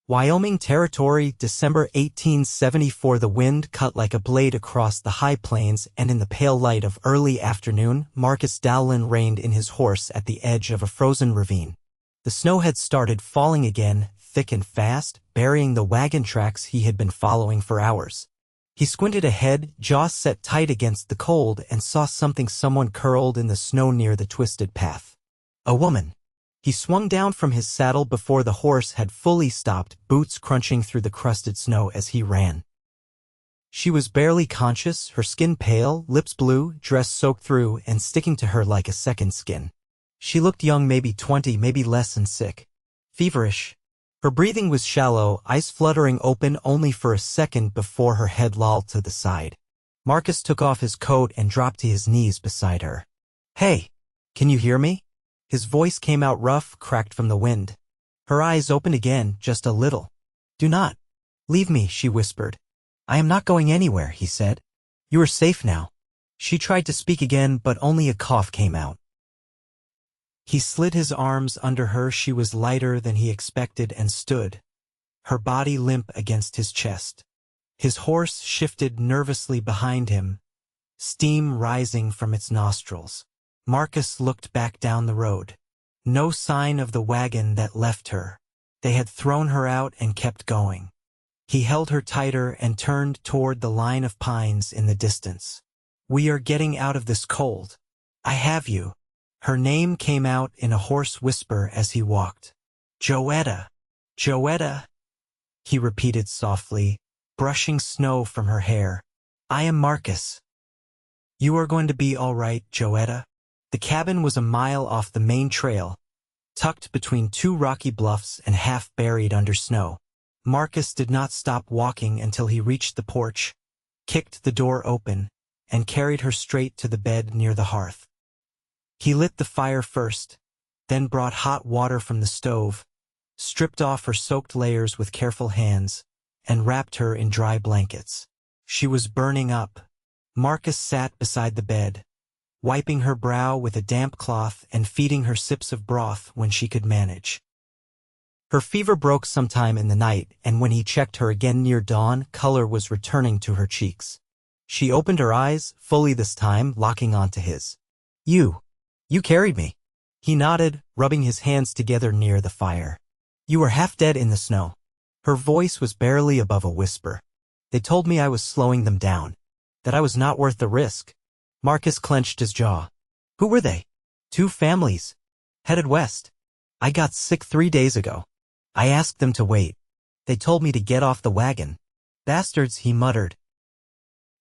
Wyoming Territory, December 1874. The wind cut like a blade across the high plains, and in the pale light of early afternoon, Marcus Dallen reined in his horse at the edge of a frozen ravine. The snow had started falling again, thick and fast, burying the wagon tracks he had been following for hours. He squinted ahead, jaws set tight against the cold, and saw someone curled in the snow near the twisted path. A woman. He swung down from his saddle before the horse had fully stopped, boots crunching through the crusted snow as he ran. She was barely conscious, her skin pale, lips blue, dress soaked through and sticking to her like a second skin. She looked young, maybe 20, maybe less, and sick. Feverish. Her breathing was shallow, eyes fluttering open only for a second before her head lolled to the side. Marcus took off his coat and dropped to his knees beside her. "Hey, can you hear me?" His voice came out rough, cracked from the wind. Her eyes opened again, just a little. "Do not leave me," she whispered. "I am not going anywhere," he said. "You are safe now." She tried to speak again, but only a cough came out. He slid his arms under her. She was lighter than he expected and stood, her body limp against his chest. His horse shifted nervously behind him, steam rising from its nostrils. Marcus looked back down the road. No sign of the wagon that left her. They had thrown her out and kept going. He held her tighter and turned toward the line of pines in the distance. "We are getting out of this cold. I have you." Her name came out in a hoarse whisper as he walked. "Joetta. Joetta," he repeated softly, brushing snow from her hair. "I am Marcus. You are going to be all right, Joetta." The cabin was a mile off the main trail, tucked between two rocky bluffs and half buried under snow. Marcus did not stop walking until he reached the porch, kicked the door open, and carried her straight to the bed near the hearth. He lit the fire first, then brought hot water from the stove, stripped off her soaked layers with careful hands, and wrapped her in dry blankets. She was burning up. Marcus sat beside the bed, wiping her brow with a damp cloth and feeding her sips of broth when she could manage. Her fever broke sometime in the night, and when he checked her again near dawn, color was returning to her cheeks. She opened her eyes, fully this time, locking onto his. You carried me." He nodded, rubbing his hands together near the fire. "You were half dead in the snow." Her voice was barely above a whisper. "They told me I was slowing them down, that I was not worth the risk." Marcus clenched his jaw. "Who were they?" "Two families. Headed west. I got sick 3 days ago. I asked them to wait. They told me to get off the wagon." "Bastards," he muttered.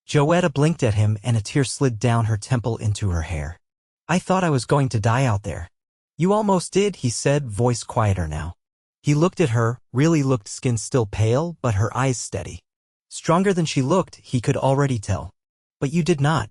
Joetta blinked at him and a tear slid down her temple into her hair. "I thought I was going to die out there." "You almost did," he said, voice quieter now. He looked at her, really looked, skin still pale, but her eyes steady. Stronger than she looked, he could already tell. "But you did not."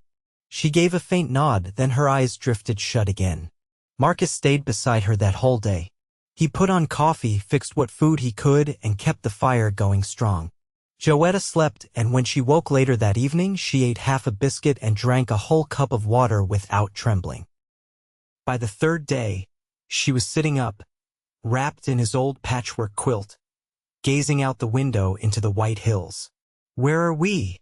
She gave a faint nod, then her eyes drifted shut again. Marcus stayed beside her that whole day. He put on coffee, fixed what food he could, and kept the fire going strong. Joetta slept, and when she woke later that evening, she ate half a biscuit and drank a whole cup of water without trembling. By the third day, she was sitting up, wrapped in his old patchwork quilt, gazing out the window into the white hills. "Where are we?"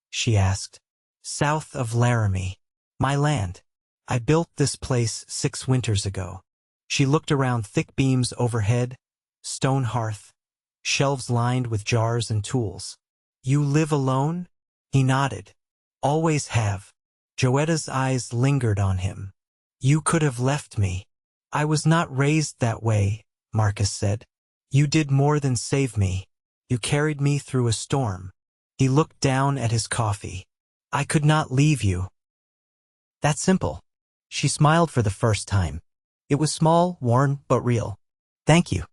she asked. "South of Laramie. My land. I built this place 6 winters ago." She looked around, thick beams overhead, stone hearth, shelves lined with jars and tools. "You live alone?" He nodded. "Always have." Joetta's eyes lingered on him. "You could have left me." "I was not raised that way," Marcus said. "You did more than save me. You carried me through a storm." He looked down at his coffee. "I could not leave you." "That simple." She smiled for the first time. It was small, worn, but real. "Thank you."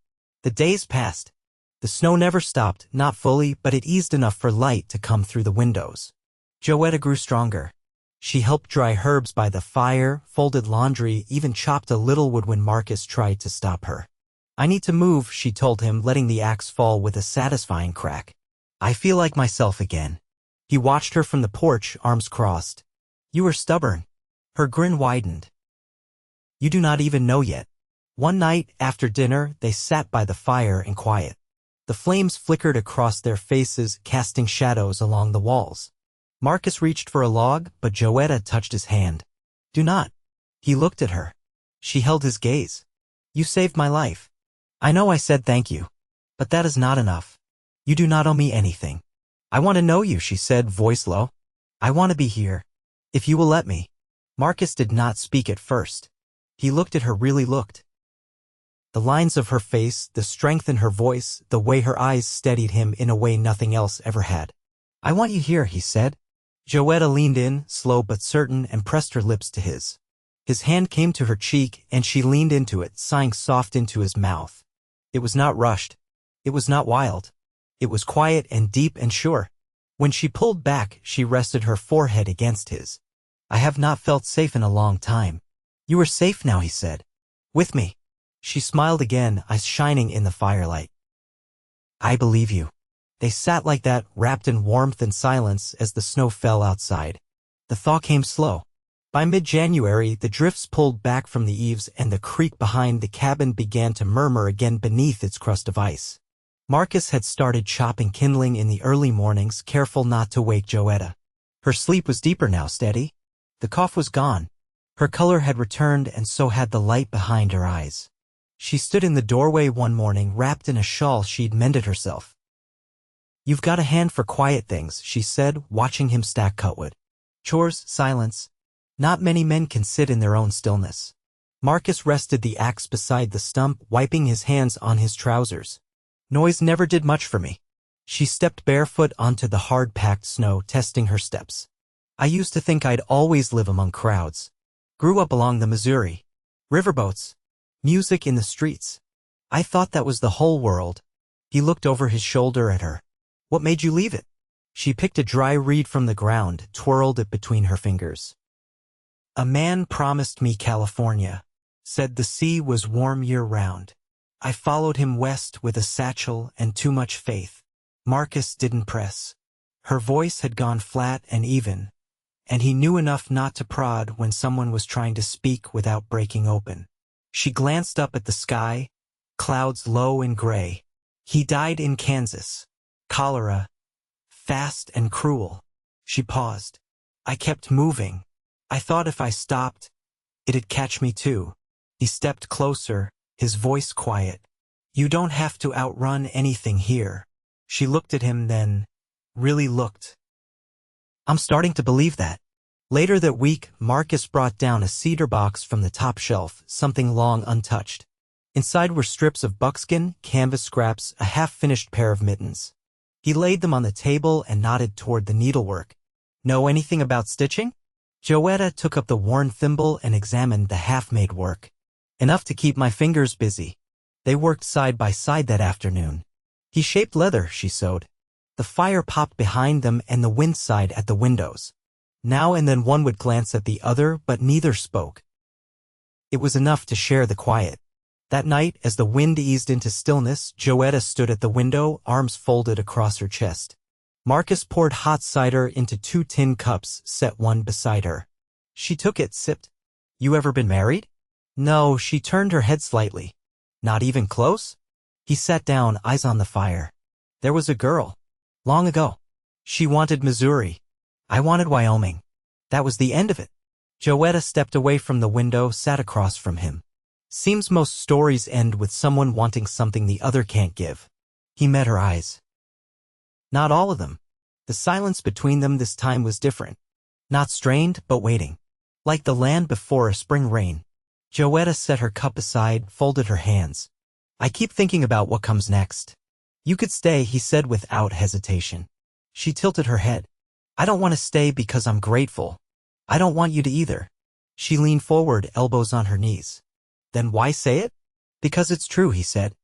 The days passed. The snow never stopped, not fully, but it eased enough for light to come through the windows. Joetta grew stronger. She helped dry herbs by the fire, folded laundry, even chopped a little wood when Marcus tried to stop her. "I need to move," she told him, letting the axe fall with a satisfying crack. "I feel like myself again." He watched her from the porch, arms crossed. "You are stubborn." Her grin widened. "You do not even know yet." One night, after dinner, they sat by the fire in quiet. The flames flickered across their faces, casting shadows along the walls. Marcus reached for a log, but Joetta touched his hand. "Do not." He looked at her. She held his gaze. "You saved my life. I know I said thank you. But that is not enough. You do not owe me anything. I want to know you," she said, voice low. "I want to be here. If you will let me." Marcus did not speak at first. He looked at her, really looked. The lines of her face, the strength in her voice, the way her eyes steadied him in a way nothing else ever had. "I want you here," he said. Joetta leaned in, slow but certain, and pressed her lips to his. His hand came to her cheek, and she leaned into it, sighing soft into his mouth. It was not rushed. It was not wild. It was quiet and deep and sure. When she pulled back, she rested her forehead against his. "I have not felt safe in a long time." "You are safe now," he said. "With me." She smiled again, eyes shining in the firelight. "I believe you." They sat like that, wrapped in warmth and silence as the snow fell outside. The thaw came slow. By mid-January, the drifts pulled back from the eaves and the creek behind the cabin began to murmur again beneath its crust of ice. Marcus had started chopping kindling in the early mornings, careful not to wake Joetta. Her sleep was deeper now, steady. The cough was gone. Her color had returned, and so had the light behind her eyes. She stood in the doorway one morning, wrapped in a shawl she'd mended herself. "You've got a hand for quiet things," she said, watching him stack cutwood. "Chores, silence. Not many men can sit in their own stillness." Marcus rested the axe beside the stump, wiping his hands on his trousers. "Noise never did much for me." She stepped barefoot onto the hard-packed snow, testing her steps. "I used to think I'd always live among crowds. Grew up along the Missouri. Riverboats. Music in the streets. I thought that was the whole world." He looked over his shoulder at her. "What made you leave it?" She picked a dry reed from the ground, twirled it between her fingers. "A man promised me California. Said the sea was warm year-round. I followed him west with a satchel and too much faith." Marcus didn't press. Her voice had gone flat and even, and he knew enough not to prod when someone was trying to speak without breaking open. She glanced up at the sky, clouds low and gray. "He died in Kansas. Cholera. Fast and cruel." She paused. "I kept moving. I thought if I stopped, it'd catch me too." He stepped closer, his voice quiet. "You don't have to outrun anything here." She looked at him then, really looked. "I'm starting to believe that." Later that week, Marcus brought down a cedar box from the top shelf, something long untouched. Inside were strips of buckskin, canvas scraps, a half-finished pair of mittens. He laid them on the table and nodded toward the needlework. "Know anything about stitching?" Joetta took up the worn thimble and examined the half-made work. "Enough to keep my fingers busy." They worked side by side that afternoon. He shaped leather, she sewed. The fire popped behind them and the wind sighed at the windows. Now and then one would glance at the other, but neither spoke. It was enough to share the quiet. That night, as the wind eased into stillness, Joetta stood at the window, arms folded across her chest. Marcus poured hot cider into 2 tin cups, set one beside her. She took it, sipped. "You ever been married?" "No," she turned her head slightly. "Not even close?" He sat down, eyes on the fire. "There was a girl. Long ago. She wanted Missouri. I wanted Wyoming. That was the end of it." Joetta stepped away from the window, sat across from him. "Seems most stories end with someone wanting something the other can't give." He met her eyes. Not all of them. The silence between them this time was different. Not strained, but waiting. Like the land before a spring rain. Joetta set her cup aside, folded her hands. "I keep thinking about what comes next." "You could stay," he said without hesitation. She tilted her head. "I don't want to stay because I'm grateful. I don't want you to either." She leaned forward, elbows on her knees. "Then why say it?" "Because it's true," he said.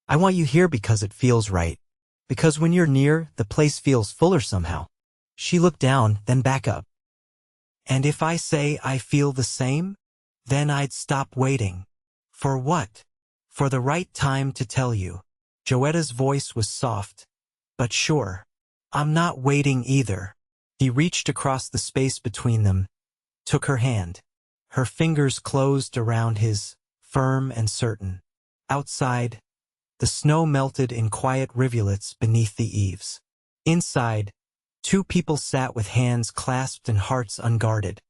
"I want you here because it feels right. Because when you're near, the place feels fuller somehow." She looked down, then back up. "And if I say I feel the same, then I'd stop waiting." "For what?" "For the right time to tell you." Joetta's voice was soft, but sure. "I'm not waiting either." He reached across the space between them, took her hand. Her fingers closed around his, firm and certain. Outside, The snow melted in quiet rivulets beneath the eaves. Inside, two people sat with hands clasped and hearts unguarded,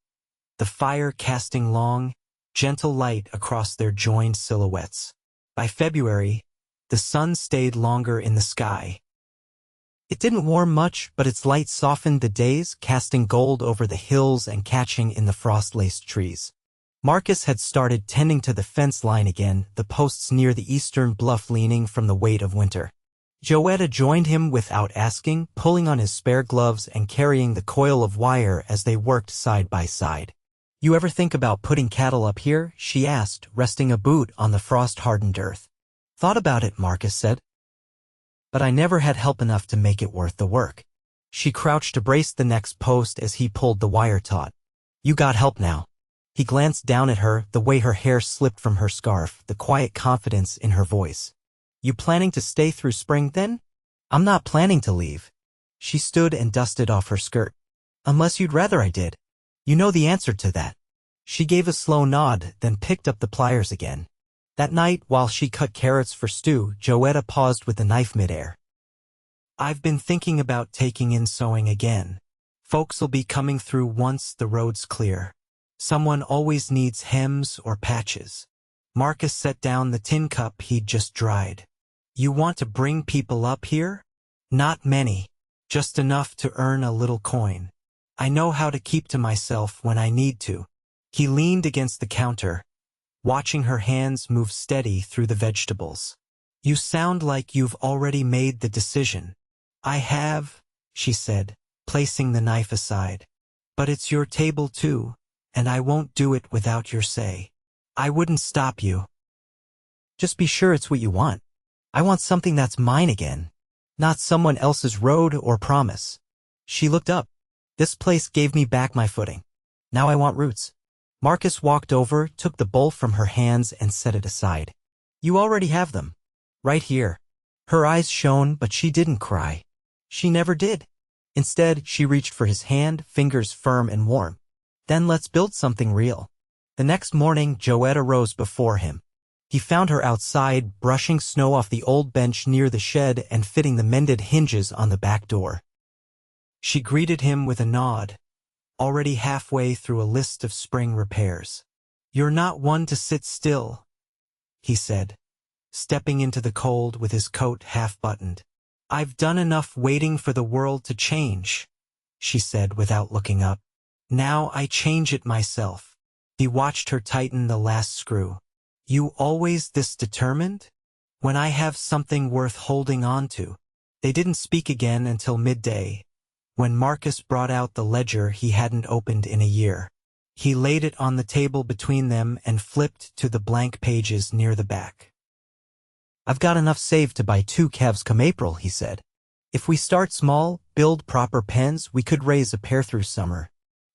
the fire casting long, gentle light across their joined silhouettes. By February, the sun stayed longer in the sky. It didn't warm much, but its light softened the days, casting gold over the hills and catching in the frost-laced trees. Marcus had started tending to the fence line again, the posts near the eastern bluff leaning from the weight of winter. Joetta joined him without asking, pulling on his spare gloves and carrying the coil of wire as they worked side by side. "You ever think about putting cattle up here?" she asked, resting a boot on the frost-hardened earth. "Thought about it," Marcus said. "But I never had help enough to make it worth the work." She crouched to brace the next post as he pulled the wire taut. "You got help now." He glanced down at her, the way her hair slipped from her scarf, the quiet confidence in her voice. "You planning to stay through spring, then?" "I'm not planning to leave." She stood and dusted off her skirt. "Unless you'd rather I did. You know the answer to that." She gave a slow nod, then picked up the pliers again. That night, while she cut carrots for stew, Joetta paused with the knife midair. "I've been thinking about taking in sewing again. Folks'll be coming through once the road's clear. Someone always needs hems or patches." Marcus set down the tin cup he'd just dried. "You want to bring people up here?" "Not many. Just enough to earn a little coin. I know how to keep to myself when I need to." He leaned against the counter, watching her hands move steady through the vegetables. "You sound like you've already made the decision." "I have," she said, placing the knife aside. "But it's your table too, and I won't do it without your say. I wouldn't stop you. Just be sure it's what you want. I want something that's mine again, not someone else's road or promise." She looked up. "This place gave me back my footing. Now I want roots." Marcus walked over, took the bowl from her hands and set it aside. "You already have them. Right here." Her eyes shone, but she didn't cry. She never did. Instead, she reached for his hand, fingers firm and warm. "Then let's build something real." The next morning, Joetta rose before him. He found her outside, brushing snow off the old bench near the shed and fitting the mended hinges on the back door. She greeted him with a nod, already halfway through a list of spring repairs. "You're not one to sit still," he said, stepping into the cold with his coat half-buttoned. "I've done enough waiting for the world to change," she said without looking up. "Now I change it myself." He watched her tighten the last screw. "You always this determined? When I have something worth holding on to." They didn't speak again until midday, when Marcus brought out the ledger he hadn't opened in a year. He laid it on the table between them and flipped to the blank pages near the back. "I've got enough saved to buy 2 calves come April," he said. "If we start small, build proper pens, we could raise a pair through summer."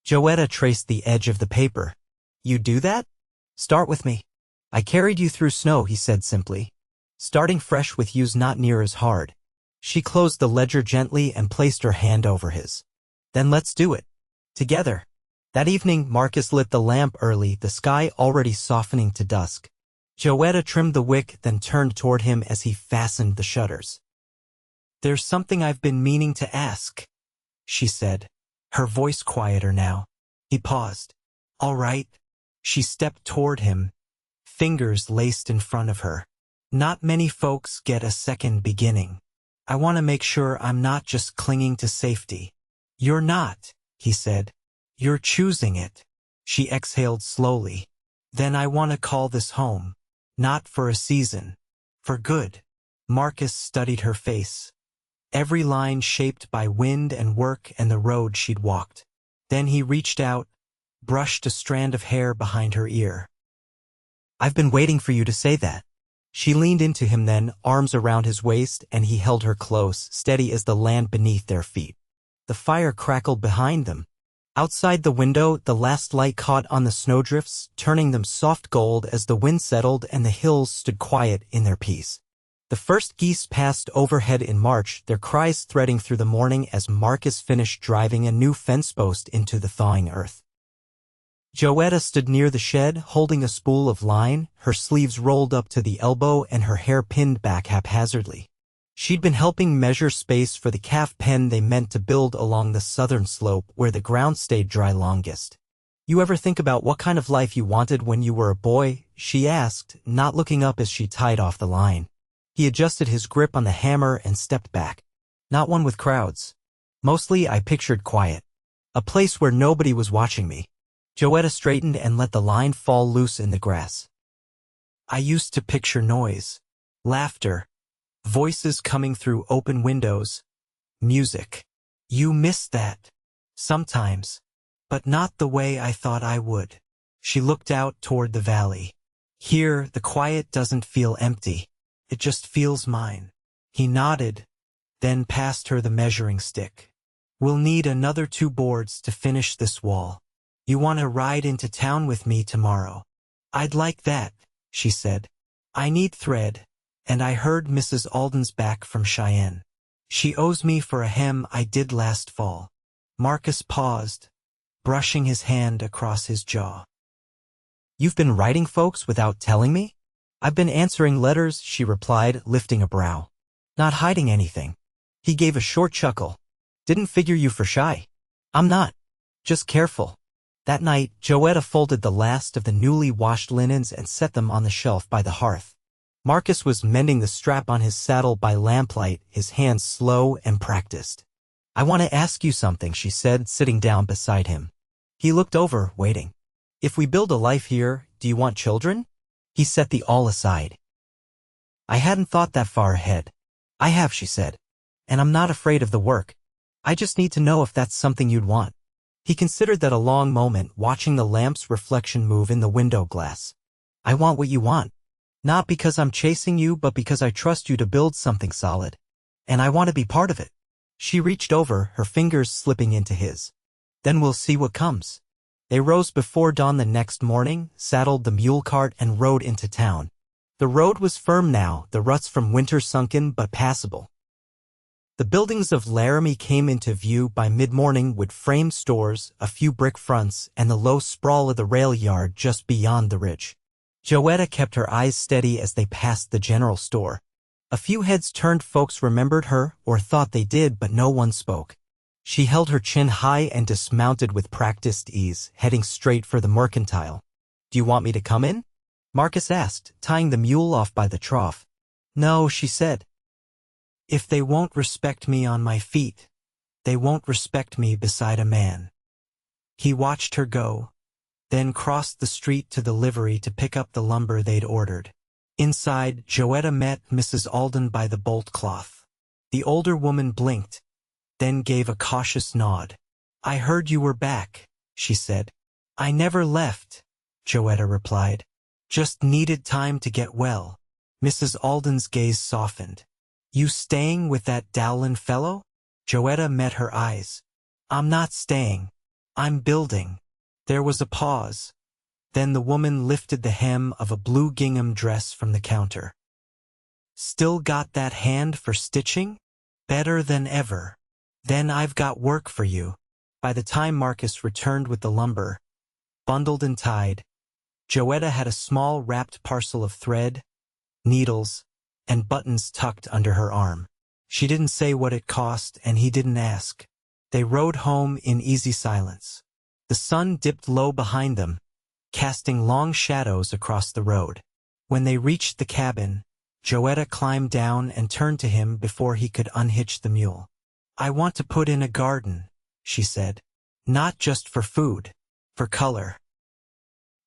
Joetta traced the edge of the paper. "You do that? Start with me. I carried you through snow," he said simply. "Starting fresh with you's not near as hard." She closed the ledger gently and placed her hand over his. "Then let's do it. Together." That evening, Marcus lit the lamp early, the sky already softening to dusk. Joetta trimmed the wick, then turned toward him as he fastened the shutters. "There's something I've been meaning to ask," she said, her voice quieter now. He paused. "All right." She stepped toward him, fingers laced in front of her. "Not many folks get a second beginning. I want to make sure I'm not just clinging to safety." "You're not," he said. "You're choosing it." She exhaled slowly. "Then I want to call this home. Not for a season. For good." Marcus studied her face, every line shaped by wind and work and the road she'd walked. Then he reached out, brushed a strand of hair behind her ear. "I've been waiting for you to say that." She leaned into him then, arms around his waist, and he held her close, steady as the land beneath their feet. The fire crackled behind them. Outside the window, the last light caught on the snowdrifts, turning them soft gold as the wind settled and the hills stood quiet in their peace. The first geese passed overhead in March, their cries threading through the morning as Marcus finished driving a new fence post into the thawing earth. Joetta stood near the shed, holding a spool of line, her sleeves rolled up to the elbow and her hair pinned back haphazardly. She'd been helping measure space for the calf pen they meant to build along the southern slope where the ground stayed dry longest. "You ever think about what kind of life you wanted when you were a boy?" she asked, not looking up as she tied off the line. He adjusted his grip on the hammer and stepped back. "Not one with crowds. Mostly I pictured quiet. A place where nobody was watching me." Joetta straightened and let the line fall loose in the grass. "I used to picture noise, laughter, voices coming through open windows, music. You miss that. Sometimes. But not the way I thought I would." She looked out toward the valley. "Here, the quiet doesn't feel empty. It just feels mine." He nodded, then passed her the measuring stick. "We'll need another 2 boards to finish this wall. You want to ride into town with me tomorrow?" "I'd like that," she said. "I need thread, and I heard Mrs. Alden's back from Cheyenne. She owes me for a hem I did last fall." Marcus paused, brushing his hand across his jaw. "You've been writing folks without telling me?" "I've been answering letters," she replied, lifting a brow. "Not hiding anything." He gave a short chuckle. "Didn't figure you for shy." "I'm not. Just careful." That night, Joetta folded the last of the newly washed linens and set them on the shelf by the hearth. Marcus was mending the strap on his saddle by lamplight, his hands slow and practiced. "I want to ask you something," she said, sitting down beside him. He looked over, waiting. "If we build a life here, do you want children?" He set the all aside. "I hadn't thought that far ahead." "I have," she said. "And I'm not afraid of the work. I just need to know if that's something you'd want." He considered that a long moment, watching the lamp's reflection move in the window glass. "I want what you want. Not because I'm chasing you, but because I trust you to build something solid. And I want to be part of it." She reached over, her fingers slipping into his. "Then we'll see what comes." They rose before dawn the next morning, saddled the mule cart, and rode into town. The road was firm now, the ruts from winter sunken but passable. The buildings of Laramie came into view by mid-morning with framed stores, a few brick fronts, and the low sprawl of the rail yard just beyond the ridge. Joetta kept her eyes steady as they passed the general store. A few heads turned. Folks remembered her, or thought they did, but no one spoke. She held her chin high and dismounted with practiced ease, heading straight for the mercantile. "Do you want me to come in?" Marcus asked, tying the mule off by the trough. "No," she said. "If they won't respect me on my feet, they won't respect me beside a man." He watched her go, then crossed the street to the livery to pick up the lumber they'd ordered. Inside, Joetta met Mrs. Alden by the bolt cloth. The older woman blinked, then gave a cautious nod. "I heard you were back," she said. "I never left," Joetta replied. "Just needed time to get well." Mrs. Alden's gaze softened. "You staying with that Dallen fellow?" Joetta met her eyes. "I'm not staying. I'm building." There was a pause. Then the woman lifted the hem of a blue gingham dress from the counter. "Still got that hand for stitching?" "Better than ever." "Then I've got work for you." By the time Marcus returned with the lumber, bundled and tied, Joetta had a small wrapped parcel of thread, needles, and buttons tucked under her arm. She didn't say what it cost, and he didn't ask. They rode home in easy silence. The sun dipped low behind them, casting long shadows across the road. When they reached the cabin, Joetta climbed down and turned to him before he could unhitch the mule. "I want to put in a garden," she said. "Not just for food, for color.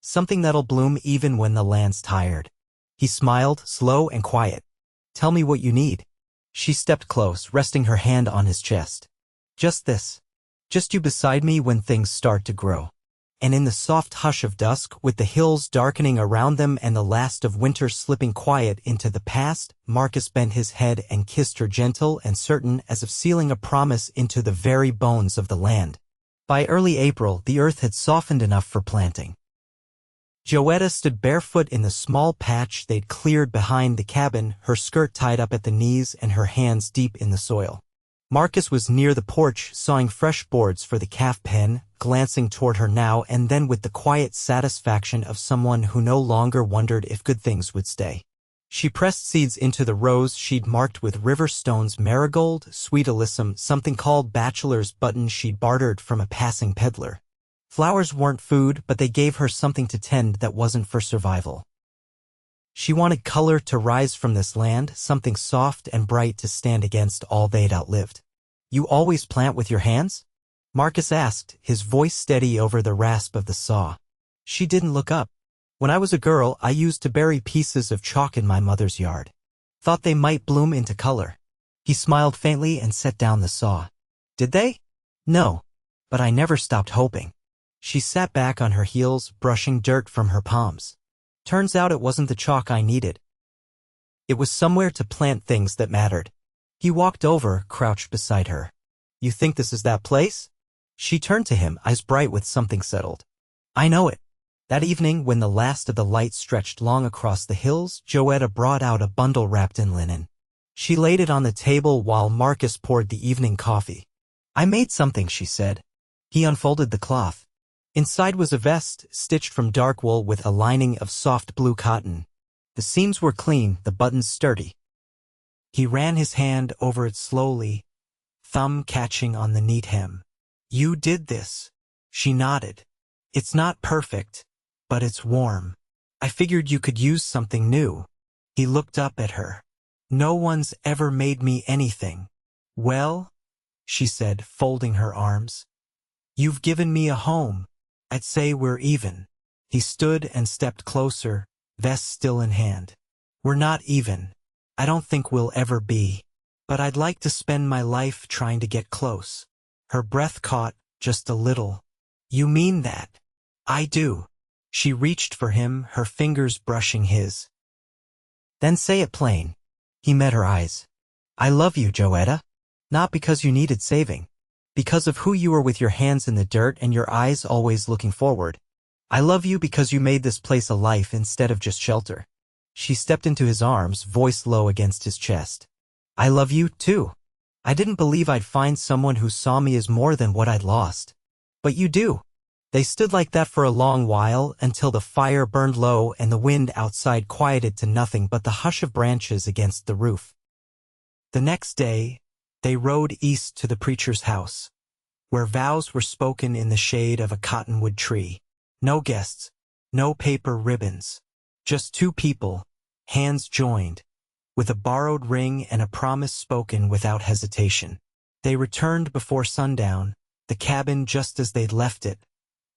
Something that'll bloom even when the land's tired." He smiled, slow and quiet. "Tell me what you need." She stepped close, resting her hand on his chest. "Just this. Just you beside me when things start to grow." And in the soft hush of dusk, with the hills darkening around them and the last of winter slipping quiet into the past, Marcus bent his head and kissed her, gentle and certain, as if sealing a promise into the very bones of the land. By early April, the earth had softened enough for planting. Joetta stood barefoot in the small patch they'd cleared behind the cabin, her skirt tied up at the knees and her hands deep in the soil. Marcus was near the porch, sawing fresh boards for the calf pen, glancing toward her now and then with the quiet satisfaction of someone who no longer wondered if good things would stay. She pressed seeds into the rows she'd marked with river stones, marigold, sweet alyssum, something called bachelor's button she'd bartered from a passing peddler. Flowers weren't food, but they gave her something to tend that wasn't for survival. She wanted color to rise from this land, something soft and bright to stand against all they'd outlived. "You always plant with your hands?" Marcus asked, his voice steady over the rasp of the saw. She didn't look up. "When I was a girl, I used to bury pieces of chalk in my mother's yard. Thought they might bloom into color." He smiled faintly and set down the saw. "Did they?" "No. But I never stopped hoping." She sat back on her heels, brushing dirt from her palms. "Turns out it wasn't the chalk I needed. It was somewhere to plant things that mattered." He walked over, crouched beside her. "You think this is that place?" She turned to him, eyes bright with something settled. "I know it." That evening, when the last of the light stretched long across the hills, Joetta brought out a bundle wrapped in linen. She laid it on the table while Marcus poured the evening coffee. "I made something," she said. He unfolded the cloth. Inside was a vest, stitched from dark wool with a lining of soft blue cotton. The seams were clean, the buttons sturdy. He ran his hand over it slowly, thumb catching on the neat hem. "You did this." She nodded. "It's not perfect, but it's warm. I figured you could use something new." He looked up at her. "No one's ever made me anything." "Well," she said, folding her arms, "you've given me a home. I'd say we're even." He stood and stepped closer, vest still in hand. "We're not even. I don't think we'll ever be. But I'd like to spend my life trying to get close." Her breath caught, just a little. "You mean that?" "I do." She reached for him, her fingers brushing his. "Then say it plain." He met her eyes. "I love you, Joetta. Not because you needed saving. Because of who you were, with your hands in the dirt and your eyes always looking forward. I love you because you made this place a life instead of just shelter." She stepped into his arms, voice low against his chest. "I love you, too. I didn't believe I'd find someone who saw me as more than what I'd lost. But you do." They stood like that for a long while, until the fire burned low and the wind outside quieted to nothing but the hush of branches against the roof. The next day, they rode east to the preacher's house, where vows were spoken in the shade of a cottonwood tree. No guests, no paper ribbons, just two people, hands joined, with a borrowed ring and a promise spoken without hesitation. They returned before sundown, the cabin just as they'd left it,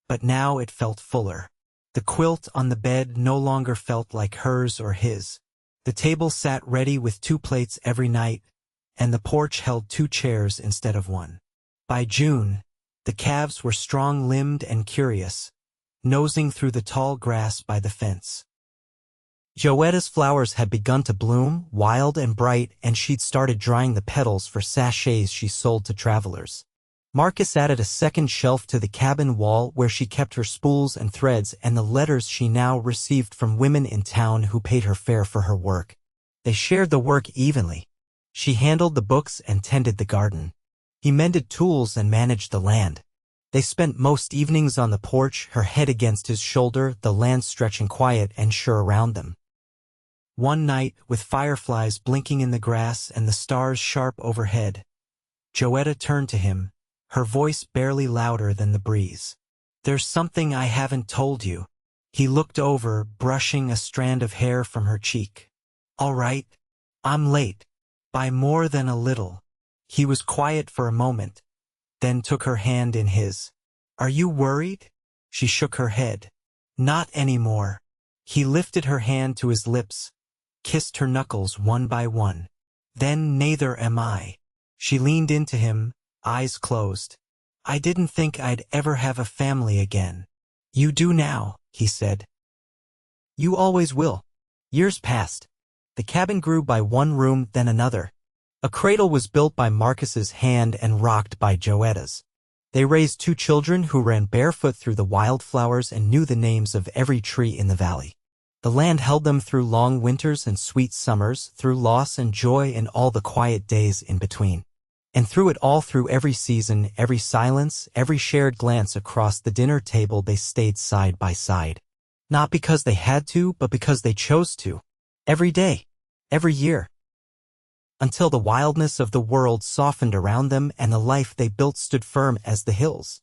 but now it felt fuller. The quilt on the bed no longer felt like hers or his. The table sat ready with 2 plates every night, and the porch held 2 chairs instead of 1. By June, the calves were strong-limbed and curious, nosing through the tall grass by the fence. Joetta's flowers had begun to bloom, wild and bright, and she'd started drying the petals for sachets she sold to travelers. Marcus added a second shelf to the cabin wall where she kept her spools and threads and the letters she now received from women in town who paid her fair for her work. They shared the work evenly. She handled the books and tended the garden. He mended tools and managed the land. They spent most evenings on the porch, her head against his shoulder, the land stretching quiet and sure around them. One night, with fireflies blinking in the grass and the stars sharp overhead, Joetta turned to him, her voice barely louder than the breeze. "There's something I haven't told you." He looked over, brushing a strand of hair from her cheek. "All right, I'm late. By more than a little." He was quiet for a moment, then took her hand in his. "Are you worried?" She shook her head. "Not anymore." He lifted her hand to his lips, kissed her knuckles one by one. "Then neither am I." She leaned into him, eyes closed. "I didn't think I'd ever have a family again." "You do now," he said. "You always will." Years passed. The cabin grew by one room, then another. A cradle was built by Marcus's hand and rocked by Joetta's. They raised 2 children who ran barefoot through the wildflowers and knew the names of every tree in the valley. The land held them through long winters and sweet summers, through loss and joy and all the quiet days in between. And through it all, through every season, every silence, every shared glance across the dinner table, they stayed side by side. Not because they had to, but because they chose to. Every day, every year. Until the wildness of the world softened around them and the life they built stood firm as the hills.